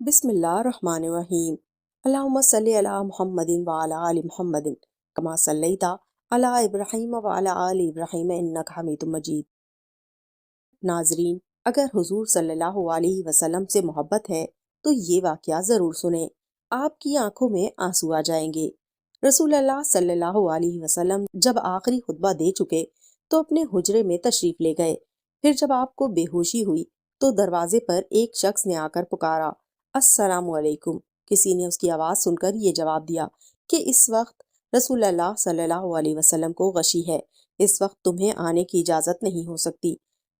بسم اللہ الرحمن الرحیم۔ اللہم صلی علی محمد وعلی آل محمد کما صلیت علی ابراہیم وعلی آل ابراہیم انک حمید مجید۔ ناظرین، اگر حضور صلی اللہ علیہ وسلم سے محبت ہے تو یہ واقعہ ضرور سنیں، آپ کی آنکھوں میں آنسو آ جائیں گے۔ رسول اللہ صلی اللہ علیہ وسلم جب آخری خطبہ دے چکے تو اپنے حجرے میں تشریف لے گئے۔ پھر جب آپ کو بے ہوشی ہوئی تو دروازے پر ایک شخص نے آ کر پکارا، السلام علیکم۔ کسی نے اس کی آواز سن کر یہ جواب دیا کہ اس وقت رسول اللہ صلی اللہ علیہ وسلم کو غشی ہے، اس وقت تمہیں آنے کی اجازت نہیں ہو سکتی۔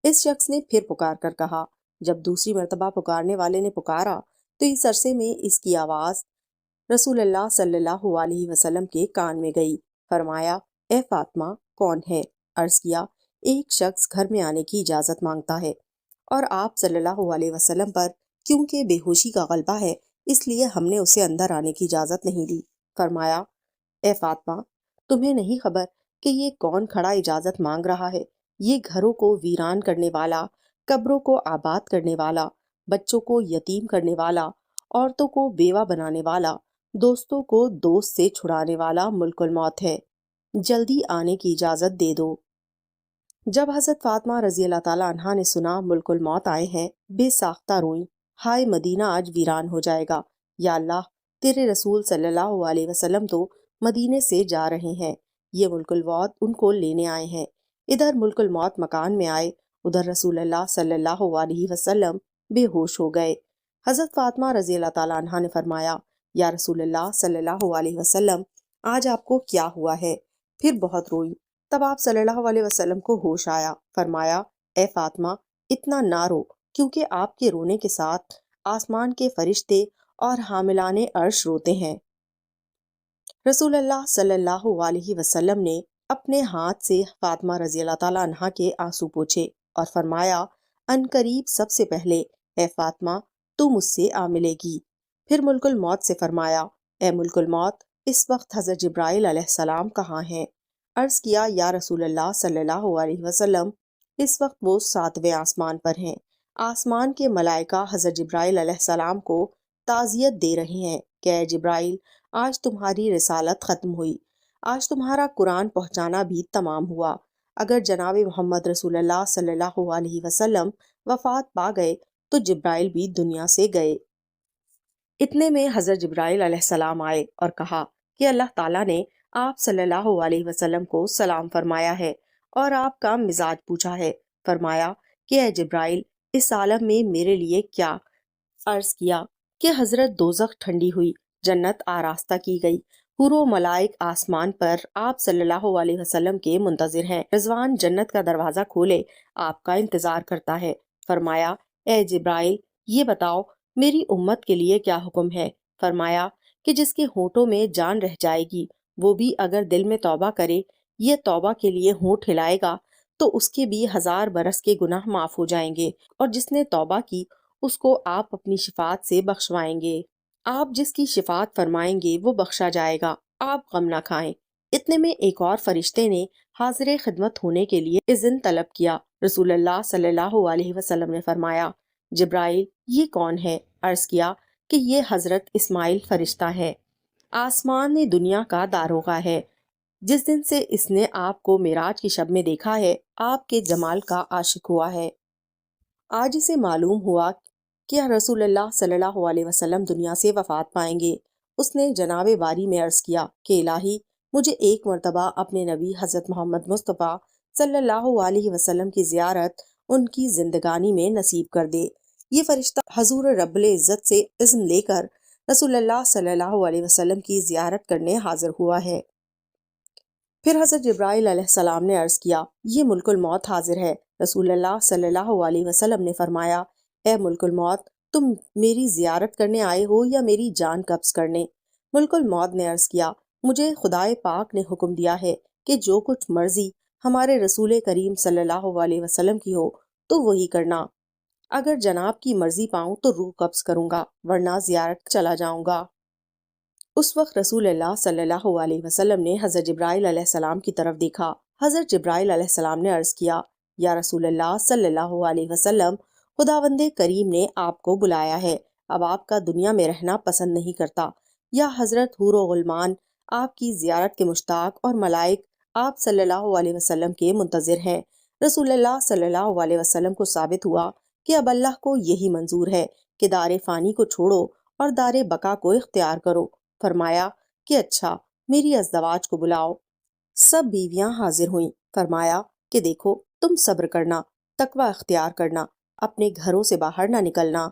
اس شخص نے پھر پکار کر کہا۔ جب دوسری مرتبہ پکارنے والے نے پکارا تو اس عرصے میں اس کی آواز رسول اللہ صلی اللہ علیہ وسلم کے کان میں گئی۔ فرمایا، اے فاطمہ، کون ہے؟ عرض کیا، ایک شخص گھر میں آنے کی اجازت مانگتا ہے، اور آپ صلی اللہ علیہ وسلم پر کیونکہ بے ہوشی کا غلبہ ہے اس لیے ہم نے اسے اندر آنے کی اجازت نہیں دی۔ فرمایا، اے فاطمہ، تمہیں نہیں خبر کہ یہ کون کھڑا اجازت مانگ رہا ہے؟ یہ گھروں کو ویران کرنے والا، قبروں کو آباد کرنے والا، بچوں کو یتیم کرنے والا، عورتوں کو بیوہ بنانے والا، دوستوں کو دوست سے چھڑانے والا ملک الموت ہے۔ جلدی آنے کی اجازت دے دو۔ جب حضرت فاطمہ رضی اللہ تعالیٰ عنہا نے سنا ملک الموت آئے ہیں، بے ساختہ روئیں، ہائے مدینہ آج ویران ہو جائے گا، یا اللہ، تیرے رسول صلی اللہ علیہ وسلم تو مدینے سے جا رہے ہیں، یہ ملک الموت ان کو لینے آئے ہیں۔ ادھر ملک الموت مکان میں آئے، ادھر رسول اللہ صلی اللہ علیہ وسلم بے ہوش ہو گئے۔ حضرت فاطمہ رضی اللہ تعالیٰ عنہا نے فرمایا، یا رسول اللہ صلی اللہ علیہ وسلم، آج آپ کو کیا ہوا ہے؟ پھر بہت روئی۔ تب آپ صلی اللہ علیہ وسلم کو ہوش آیا۔ فرمایا، اے فاطمہ، اتنا نہ رو، کیونکہ آپ کے رونے کے ساتھ آسمان کے فرشتے اور حاملان عرش روتے ہیں۔ رسول اللہ صلی اللہ علیہ وسلم نے اپنے ہاتھ سے فاطمہ رضی اللہ تعالیٰ عنہا کے آنسو پوچھے اور فرمایا، ان قریب سب سے پہلے اے فاطمہ تو مجھ سے آ ملے گی۔ پھر ملک الموت سے فرمایا، اے ملک الموت، اس وقت حضرت جبرائیل علیہ السلام کہاں ہیں؟ عرض کیا، یا رسول اللہ صلی اللہ علیہ وسلم، اس وقت وہ 7ویں آسمان پر ہیں۔ آسمان کے ملائکہ حضرت جبرائیل علیہ السلام کو تعزیت دے رہے ہیں کہ اے جبرائیل، آج تمہاری رسالت ختم ہوئی، آج تمہارا قرآن پہنچانا بھی تمام ہوا۔ اگر جناب محمد رسول اللہ صلی اللہ علیہ وسلم وفات پا گئے تو جبرائیل بھی دنیا سے گئے۔ اتنے میں حضرت جبرائیل علیہ السلام آئے اور کہا کہ اللہ تعالیٰ نے آپ صلی اللہ علیہ وسلم کو سلام فرمایا ہے اور آپ کا مزاج پوچھا ہے۔ فرمایا کہ اے جبرائیل، اس عالم میں میرے لیے کیا؟ عرض کیا کہ حضرت دوزخ ٹھنڈی ہوئی، جنت آراستہ کی گئی، حور و ملائک آسمان پر آپ صلی اللہ علیہ وسلم کے منتظر ہیں، رضوان جنت کا دروازہ کھولے آپ کا انتظار کرتا ہے۔ فرمایا، اے جبرائیل، یہ بتاؤ میری امت کے لیے کیا حکم ہے؟ فرمایا کہ جس کے ہونٹوں میں جان رہ جائے گی وہ بھی اگر دل میں توبہ کرے، یہ توبہ کے لیے ہونٹ ہلائے گا تو اس کے بھی 1000 برس کے گناہ معاف ہو جائیں گے، اور جس نے توبہ کی اس کو آپ اپنی شفاعت سے بخشوائیں گے۔ آپ جس کی شفاعت فرمائیں گے وہ بخشا جائے گا، آپ غم نہ کھائیں۔ اتنے میں ایک اور فرشتے نے حاضر خدمت ہونے کے لیے اذن طلب کیا۔ رسول اللہ صلی اللہ علیہ وسلم نے فرمایا، جبرائیل، یہ کون ہے؟ عرض کیا کہ یہ حضرت اسماعیل فرشتہ ہے، آسمان دنیا کا داروغہ ہے۔ جس دن سے اس نے آپ کو معراج کی شب میں دیکھا ہے، آپ کے جمال کا عاشق ہوا ہے۔ آج اسے معلوم ہوا کہ رسول اللہ صلی اللہ علیہ وسلم دنیا سے وفات پائیں گے۔ اس نے جناب باری میں عرض کیا کہ الہی، مجھے ایک مرتبہ اپنے نبی حضرت محمد مصطفیٰ صلی اللہ علیہ وسلم کی زیارت ان کی زندگانی میں نصیب کر دے۔ یہ فرشتہ حضور رب العزت سے اذن لے کر رسول اللہ صلی اللہ علیہ وسلم کی زیارت کرنے حاضر ہوا ہے۔ پھر حضرت جبرائیل علیہ السلام نے عرض کیا، یہ ملک الموت حاضر ہے۔ رسول اللہ صلی اللہ علیہ وسلم نے فرمایا، اے ملک الموت، تم میری زیارت کرنے آئے ہو یا میری جان قبض کرنے؟ ملک الموت نے عرض کیا، مجھے خدائے پاک نے حکم دیا ہے کہ جو کچھ مرضی ہمارے رسول کریم صلی اللہ علیہ وسلم کی ہو تو وہی کرنا۔ اگر جناب کی مرضی پاؤں تو روح قبض کروں گا، ورنہ زیارت چلا جاؤں گا۔ اس وقت رسول اللہ صلی اللہ علیہ وسلم نے حضرت جبرائیل علیہ السلام کی طرف دیکھا۔ حضرت جبرائیل علیہ السلام نے عرض کیا، یا رسول اللہ صلی اللہ علیہ وسلم، خداوند کریم نے آپ کو بلایا ہے، اب آپ کا دنیا میں رہنا پسند نہیں کرتا۔ یا حضرت حور و غلمان آپ کی زیارت کے مشتاق اور ملائک آپ صلی اللہ علیہ وسلم کے منتظر ہیں۔ رسول اللہ صلی اللہ علیہ وسلم کو ثابت ہوا کہ اب اللہ کو یہی منظور ہے کہ دار فانی کو چھوڑو اور دار بقا کو اختیار کرو۔ فرمایا کہ اچھا، میری ازدواج کو بلاؤ۔ سب بیویاں حاضر ہوئیں۔ فرمایا کہ دیکھو، تم صبر کرنا، تقوی اختیار کرنا، اپنے گھروں سے باہر نہ نکلنا۔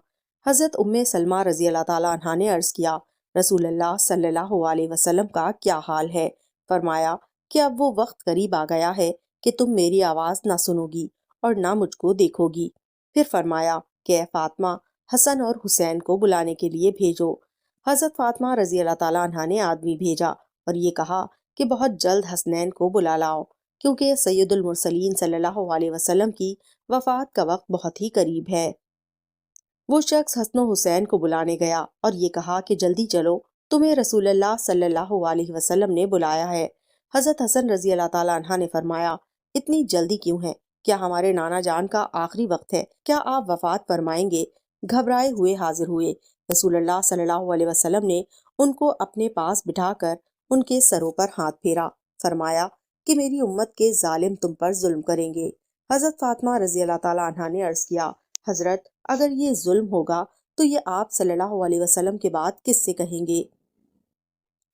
حضرت ام سلمہ رضی اللہ تعالیٰ عنہا نے عرض کیا، رسول اللہ صلی اللہ علیہ وسلم کا کیا حال ہے؟ فرمایا کہ اب وہ وقت قریب آ گیا ہے کہ تم میری آواز نہ سنو گی اور نہ مجھ کو دیکھو گی۔ پھر فرمایا کہ اے فاطمہ، حسن اور حسین کو بلانے کے لیے بھیجو۔ حضرت فاطمہ رضی اللہ تعالیٰ عنہا نے آدمی بھیجا اور یہ کہا کہ بہت جلد حسنین کو بلا لاؤ، کیونکہ سید المرسلین صلی اللہ علیہ وسلم کی وفات کا وقت بہت ہی قریب ہے۔ وہ شخص حسن و حسین کو بلانے گیا اور یہ کہا کہ جلدی چلو، تمہیں رسول اللہ صلی اللہ علیہ وسلم نے بلایا ہے۔ حضرت حسن رضی اللہ تعالیٰ عنہ نے فرمایا، اتنی جلدی کیوں ہے؟ کیا ہمارے نانا جان کا آخری وقت ہے؟ کیا آپ وفات فرمائیں گے؟ گھبرائے ہوئے حاضر ہوئے۔ رسول اللہ صلی اللہ علیہ وسلم نے ان کو اپنے پاس بٹھا کر ان کے سروں پر ہاتھ پھیرا۔ فرمایا کہ میری امت کے ظالم تم پر ظلم کریں گے۔ حضرت فاطمہ رضی اللہ تعالیٰ عنہ نے عرض کیا، حضرت اگر یہ ظلم ہوگا تو یہ آپ صلی اللہ علیہ وسلم کے بعد کس سے کہیں گے؟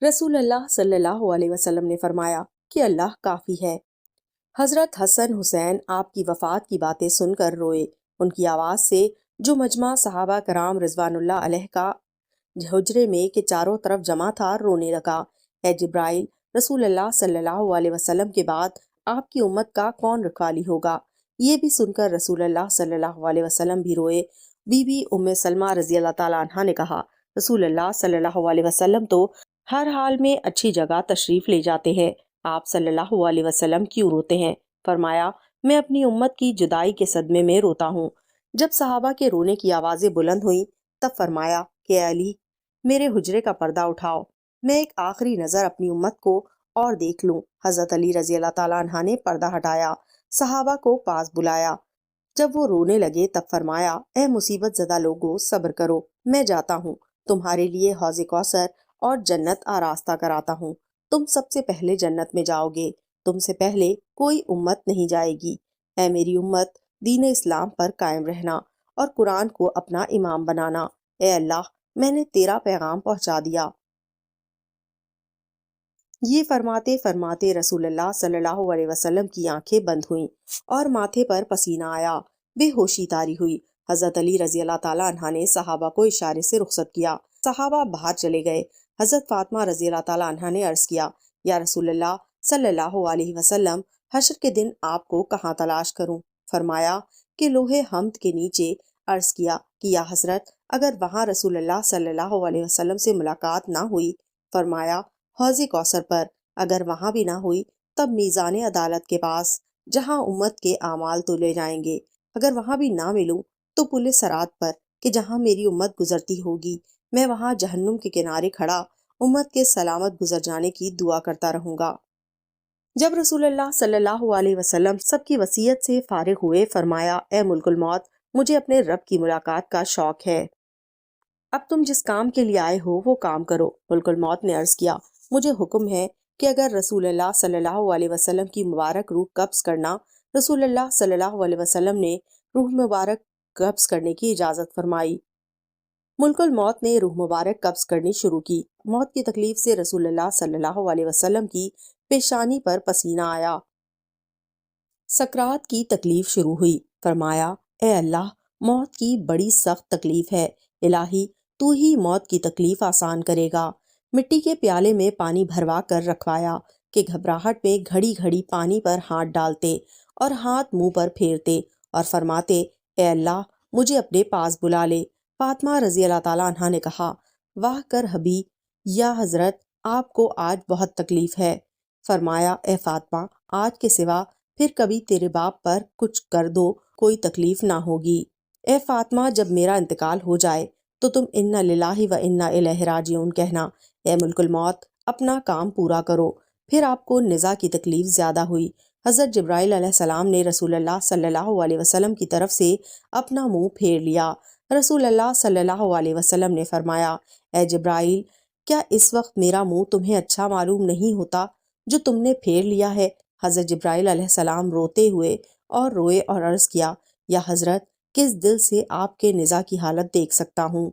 رسول اللہ صلی اللہ علیہ وسلم نے فرمایا کہ اللہ کافی ہے۔ حضرت حسن حسین آپ کی وفات کی باتیں سن کر روئے۔ ان کی آواز سے جو مجمع صحابہ کرام رضوان اللہ علیہ کا حجرے میں کے چاروں طرف جمع تھا رونے لگا۔ اے جبرائیل، رسول اللہ صلی اللہ علیہ وسلم کے بعد آپ کی امت کا کون رکھوالی ہوگا؟ یہ بھی سن کر رسول اللہ صلی اللہ علیہ وسلم بھی روئے۔ بی بی ام سلمہ رضی اللہ تعالیٰ عنہا نے کہا، رسول اللہ صلی اللہ علیہ وسلم تو ہر حال میں اچھی جگہ تشریف لے جاتے ہیں، آپ صلی اللہ علیہ وسلم کیوں روتے ہیں؟ فرمایا میں اپنی امت کی جدائی کے صدمے میں روتا ہوں۔ جب صحابہ کے رونے کی آوازیں بلند ہوئیں تب فرمایا کہ اے علی، میرے حجرے کا پردہ اٹھاؤ، میں ایک آخری نظر اپنی امت کو اور دیکھ لوں۔ حضرت علی رضی اللہ تعالیٰ عنہ نے پردہ ہٹایا، صحابہ کو پاس بلایا۔ جب وہ رونے لگے تب فرمایا، اے مصیبت زدہ لوگو، صبر کرو، میں جاتا ہوں، تمہارے لیے حوض کوثر اور جنت آراستہ کراتا ہوں، تم سب سے پہلے جنت میں جاؤ گے، تم سے پہلے کوئی امت نہیں جائے گی۔ اے میری امت، دین اسلام پر قائم رہنا اور قرآن کو اپنا امام بنانا۔ اے اللہ، میں نے تیرا پیغام پہنچا دیا۔ یہ فرماتے فرماتے رسول اللہ صلی اللہ علیہ وسلم کی آنکھیں بند ہوئیں اور ماتھے پر پسینہ آیا، بے ہوشی طاری ہوئی۔ حضرت علی رضی اللہ تعالیٰ عنہ نے صحابہ کو اشارے سے رخصت کیا، صحابہ باہر چلے گئے۔ حضرت فاطمہ رضی اللہ تعالیٰ عنہ نے عرض کیا، یا رسول اللہ صلی اللہ علیہ وسلم، حشر کے دن آپ کو کہاں تلاش کروں؟ فرمایا کہ لوہے حمد کے نیچے۔ عرض کیا کہ یا حضرت، اگر وہاں رسول اللہ صلی اللہ علیہ وسلم سے ملاقات نہ ہوئی؟ فرمایا حوض کوثر پر۔ اگر وہاں بھی نہ ہوئی تب میزان عدالت کے پاس، جہاں امت کے اعمال تولے جائیں گے۔ اگر وہاں بھی نہ ملوں تو پل صراط پر، کہ جہاں میری امت گزرتی ہوگی، میں وہاں جہنم کے کنارے کھڑا امت کے سلامت گزر جانے کی دعا کرتا رہوں گا۔ جب رسول اللہ صلی اللہ علیہ وسلم سب کی وصیت سے فارغ ہوئے، فرمایا اے ملک الموت، مجھے اپنے رب کی ملاقات کا شوق ہے، اب تم جس کام کے لیے آئے ہو وہ کام کرو۔ ملک الموت نے عرض کیا، مجھے حکم ہے کہ اگر رسول اللہ صلی اللہ علیہ وسلم کی مبارک روح قبض کرنا۔ رسول اللہ صلی اللہ علیہ وسلم نے روح مبارک قبض کرنے کی اجازت فرمائی۔ ملک الموت نے روح مبارک قبض کرنی شروع کی۔ موت کی تکلیف سے رسول اللہ صلی اللہ علیہ وسلم کی پیشانی پر پسینہ آیا۔ سکرات کی تکلیف شروع ہوئی۔ فرمایا اے اللہ، موت کی بڑی سخت تکلیف ہے، الہی تو ہی موت کی تکلیف آسان کرے گا۔ مٹی کے پیالے میں پانی بھروا کر رکھوایا کہ گھبراہٹ میں گھڑی گھڑی پانی پر ہاتھ ڈالتے اور ہاتھ منہ پر پھیرتے اور فرماتے اے اللہ، مجھے اپنے پاس بلا لے۔ فاطمہ رضی اللہ تعالیٰ عنہا نے کہا، واہ کر حبی، یا حضرت آپ کو آج بہت تکلیف ہے۔ فرمایا اے فاطمہ، آج کے سوا پھر کبھی تیرے باپ پر کچھ کر دو، کوئی تکلیف نہ ہوگی۔ اے فاطمہ، جب میرا انتقال ہو جائے تو تم انا للہ و انا الیہ راجعون کہنا۔ اے ملک الموت، اپنا کام پورا کرو۔ پھر آپ کو نزا کی تکلیف زیادہ ہوئی۔ حضرت جبرائیل علیہ السلام نے رسول اللہ صلی اللہ علیہ وسلم کی طرف سے اپنا منہ پھیر لیا۔ رسول اللہ صلی اللہ علیہ وسلم نے فرمایا، اے جبرائیل، کیا اس وقت میرا منہ تمہیں اچھا معلوم نہیں ہوتا جو تم نے پھیر لیا ہے؟ حضرت جبرائیل علیہ السلام روتے ہوئے اور روئے اور عرض کیا، یا حضرت، کس دل سے آپ کے نزاع کی حالت دیکھ سکتا ہوں؟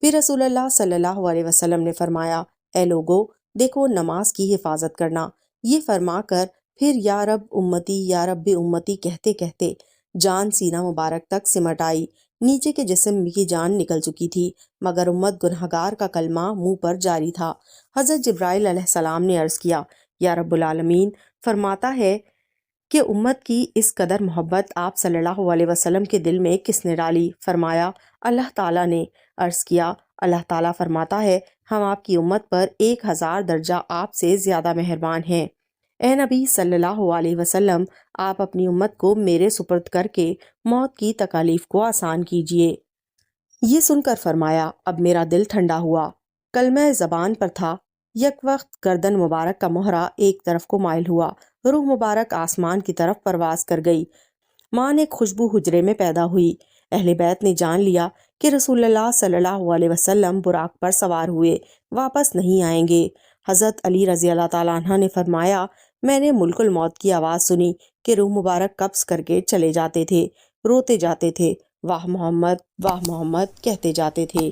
پھر رسول اللہ صلی اللہ علیہ وسلم نے فرمایا، اے لوگو، دیکھو نماز کی حفاظت کرنا۔ یہ فرما کر پھر یا رب امتی یا رب امتی کہتے کہتے جان سینہ مبارک تک سمٹ آئی۔ نیچے کے جسم کی جان نکل چکی تھی، مگر امت گنہگار کا کلمہ منہ پر جاری تھا۔ حضرت جبرائیل علیہ السلام نے عرض کیا، یا رب العالمین فرماتا ہے کہ امت کی اس قدر محبت آپ صلی اللہ علیہ وسلم کے دل میں کس نے ڈالی؟ فرمایا، اللہ تعالیٰ نے۔ عرض کیا، اللہ تعالیٰ فرماتا ہے، ہم آپ کی امت پر 1000 درجہ آپ سے زیادہ مہربان ہیں۔ اے نبی صلی اللہ علیہ وسلم، آپ اپنی امت کو میرے سپرد کر کے موت کی تکالیف کو آسان کیجیے۔ یہ سن کر فرمایا، اب میرا دل ٹھنڈا ہوا۔ کلمہ زبان پر تھا، یک وقت گردن مبارک کا مہرہ ایک طرف کو مائل ہوا، روح مبارک آسمان کی طرف پرواز کر گئی، مان ایک خوشبو حجرے میں پیدا ہوئی۔ اہل بیت نے جان لیا کہ رسول اللہ صلی اللہ علیہ وسلم براق پر سوار ہوئے، واپس نہیں آئیں گے۔ حضرت علی رضی اللہ تعالیٰ عنہ نے فرمایا، میں نے ملک الموت کی آواز سنی کہ روح مبارک قبض کر کے چلے جاتے تھے، روتے جاتے تھے، واہ محمد کہتے جاتے تھے۔